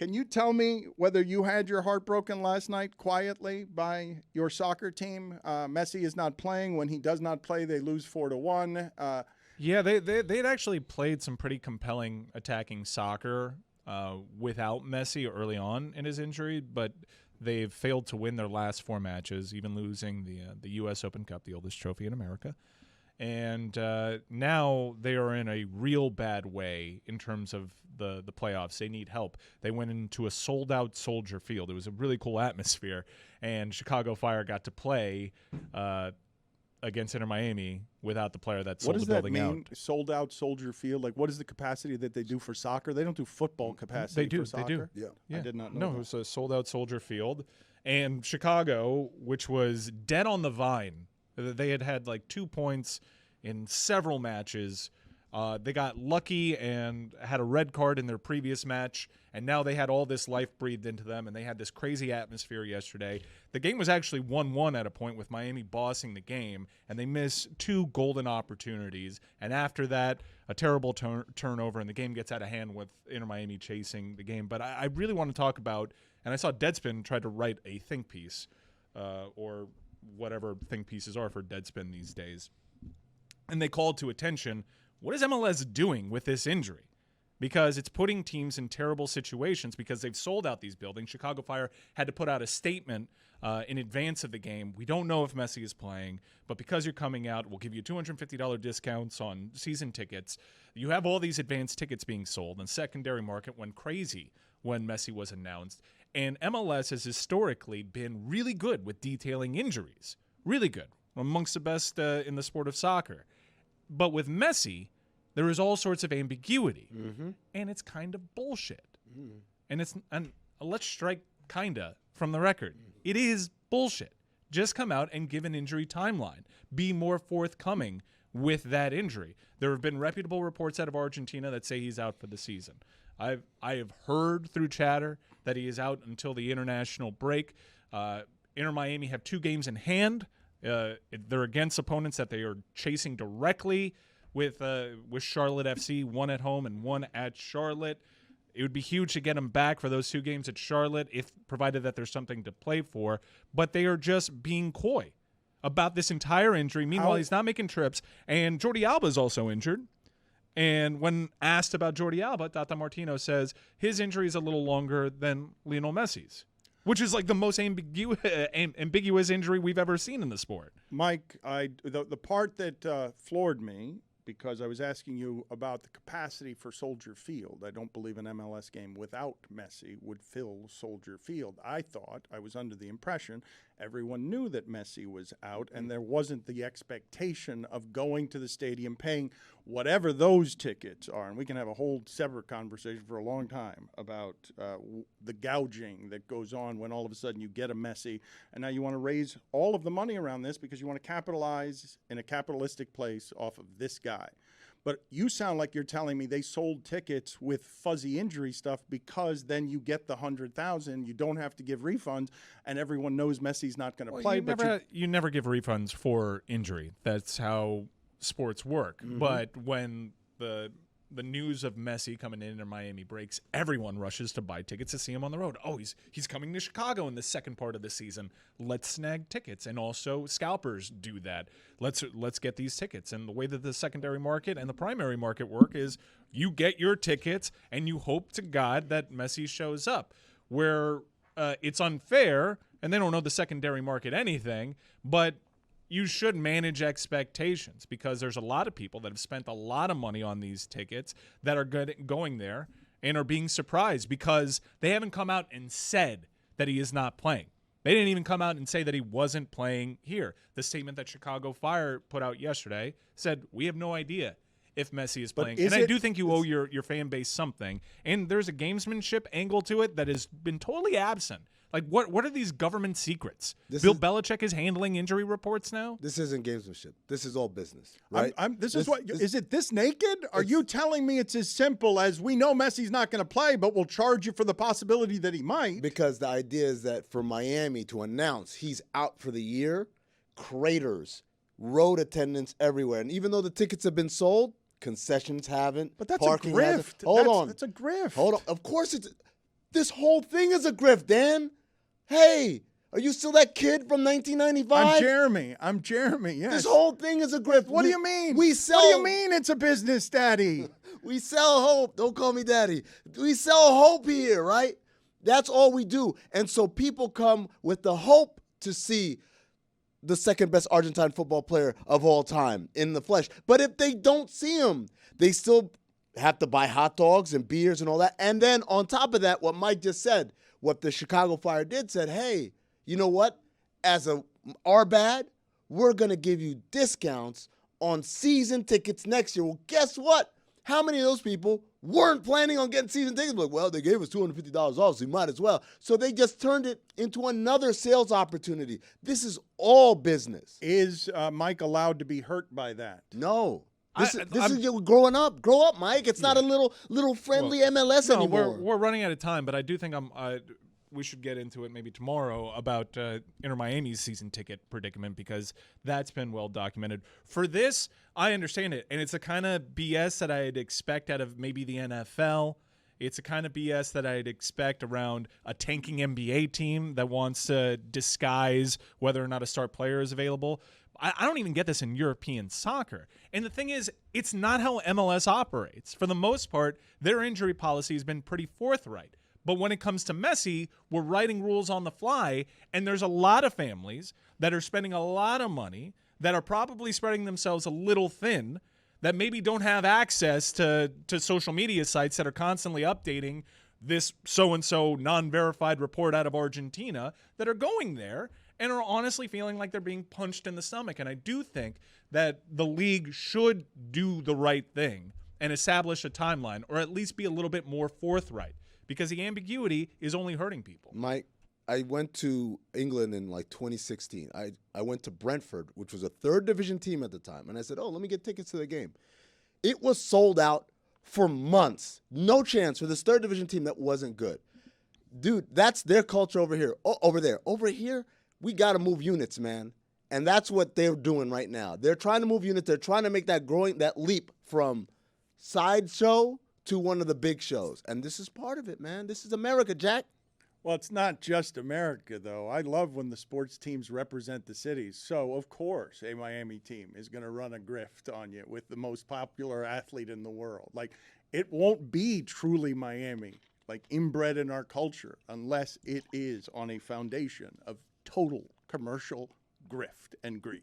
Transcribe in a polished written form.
Can you tell me whether you had your heart broken last night quietly by your soccer team? Messi is not playing. When he does not play, they lose 4-1. Yeah, they'd actually played some pretty compelling attacking soccer without Messi early on in his injury, but they've failed to win their last 4 matches, even losing the U.S. Open Cup, the oldest trophy in America. And now they are in a real bad way in terms of the playoffs. They need help. They went into a sold-out Soldier Field. It was a really cool atmosphere, and Chicago Fire got to play against Inter Miami without the player that sold the building out. What does that mean, sold-out Soldier Field? Like, what is the capacity that they do for soccer? They don't do football capacity for soccer? They do. Yeah. I did not know that. It was a sold-out Soldier Field. And Chicago, which was dead on the vine, they had like 2 points in several matches. They got lucky and had a red card in their previous match, and now they had all this life breathed into them, and they had this crazy atmosphere yesterday. The game was actually 1-1 at a point with Miami bossing the game, and they missed 2 golden opportunities. And after that, a terrible turnover, and the game gets out of hand with Inter Miami chasing the game. But I really want to talk about, and I saw Deadspin tried to write a think piece, or whatever think pieces are for Deadspin these days. And they called to attention, what is MLS doing with this injury? Because it's putting teams in terrible situations because they've sold out these buildings. Chicago Fire had to put out a statement in advance of the game. We don't know if Messi is playing, but because you're coming out, we'll give you $250 discounts on season tickets. You have all these advanced tickets being sold, and secondary market went crazy when Messi was announced. And MLS has historically been really good with detailing injuries. Really good. Amongst the best in the sport of soccer. But with Messi, there is all sorts of ambiguity. And it's kind of bullshit. And let's strike kinda from the record. It is bullshit. Just come out and give an injury timeline. Be more forthcoming with that injury. There have been reputable reports out of Argentina that say he's out for the season. I have heard through chatter that he is out until the international break. Inter Miami have 2 games in hand. They're against opponents that they are chasing directly with Charlotte FC, 1 at home and 1 at Charlotte. It would be huge to get him back for those 2 games at Charlotte, if provided that there's something to play for. But they are just being coy about this entire injury. Meanwhile, he's not making trips, and Jordi Alba is also injured. And when asked about Jordi Alba, Tata Martino says his injury is a little longer than Lionel Messi's, which is like the most ambiguous injury we've ever seen in the sport. Mike, the part that floored me, because I was asking you about the capacity for Soldier Field. I don't believe an MLS game without Messi would fill Soldier Field. I was under the impression everyone knew that Messi was out, and there wasn't the expectation of going to the stadium, paying whatever those tickets are. And we can have a whole separate conversation for a long time about the gouging that goes on when all of a sudden you get a Messi, and now you want to raise all of the money around this because you want to capitalize in a capitalistic place off of this guy. But you sound like you're telling me they sold tickets with fuzzy injury stuff because then you get the 100,000, you don't have to give refunds, and everyone knows Messi's not going to play. You never give refunds for injury. That's how sports work. But when the news of Messi coming in Miami breaks, everyone rushes to buy tickets to see him on the road. Oh, he's coming to Chicago in the second part of the season. Let's snag tickets. And also scalpers do that. Let's get these tickets. And the way that the secondary market and the primary market work is you get your tickets and you hope to God that Messi shows up. Where it's unfair, and they don't know the secondary market anything, but you should manage expectations because there's a lot of people that have spent a lot of money on these tickets that are going there and are being surprised because they haven't come out and said that he is not playing. They didn't even come out and say that he wasn't playing here. The statement that Chicago Fire put out yesterday said, we have no idea if Messi is playing. And I do think you owe your fan base something. And there's a gamesmanship angle to it that has been totally absent. Like, what are these government secrets? Bill Belichick is handling injury reports now? This isn't gamesmanship. This is all business, right? Is it this naked? Are you telling me it's as simple as we know Messi's not going to play, but we'll charge you for the possibility that he might? Because the idea is that for Miami to announce he's out for the year, craters, road attendance everywhere. And even though the tickets have been sold, concessions haven't. But that's parking a grift. Hold on. That's a grift. Hold on. Of course it's... This whole thing is a grift, Dan. Hey, are you still that kid from 1995? I'm Jeremy, yes. This whole thing is a grift. What do you mean? We sell. What do you mean it's a business, Daddy? We sell hope. Don't call me daddy. We sell hope here, right? That's all we do. And so people come with the hope to see the second best Argentine football player of all time in the flesh. But if they don't see him, they still have to buy hot dogs and beers and all that. And then on top of that, what Mike just said, what the Chicago Fire did, said, hey, you know what? As our bad, we're going to give you discounts on season tickets next year. Well, guess what? How many of those people weren't planning on getting season tickets? Like, well, they gave us $250 off, so you might as well. So they just turned it into another sales opportunity. This is all business. Is Mike allowed to be hurt by that? No. This is you growing up. Grow up, Mike. It's not a little friendly MLS anymore. We're running out of time, but I do think we should get into it maybe tomorrow about Inter Miami's season ticket predicament, because that's been well documented. For this, I understand it, and it's a kind of BS that I'd expect out of maybe the NFL. It's a kind of BS that I'd expect around a tanking NBA team that wants to disguise whether or not a star player is available. I don't even get this in European soccer. And the thing is, it's not how MLS operates. For the most part, their injury policy has been pretty forthright. But when it comes to Messi, we're writing rules on the fly, and there's a lot of families that are spending a lot of money, that are probably spreading themselves a little thin, that maybe don't have access to social media sites that are constantly updating this so-and-so non-verified report out of Argentina, that are going there and are honestly feeling like they're being punched in the stomach. And I do think that the league should do the right thing and establish a timeline, or at least be a little bit more forthright, because the ambiguity is only hurting people. Mike, I went to England in like 2016. I went to Brentford, which was a third division team at the time, and I said, let me get tickets to the game. It was sold out for months. No chance for this third division team that wasn't good. Dude, that's their culture over here. Over there. Over here, we got to move units, man. And that's what they're doing right now. They're trying to move units. They're trying to make that leap from sideshow to one of the big shows. And this is part of it, man. This is America, Jack. Well, it's not just America, though. I love when the sports teams represent the cities. So, of course, a Miami team is going to run a grift on you with the most popular athlete in the world. Like, it won't be truly Miami, like inbred in our culture, unless it is on a foundation of total commercial grift and greed.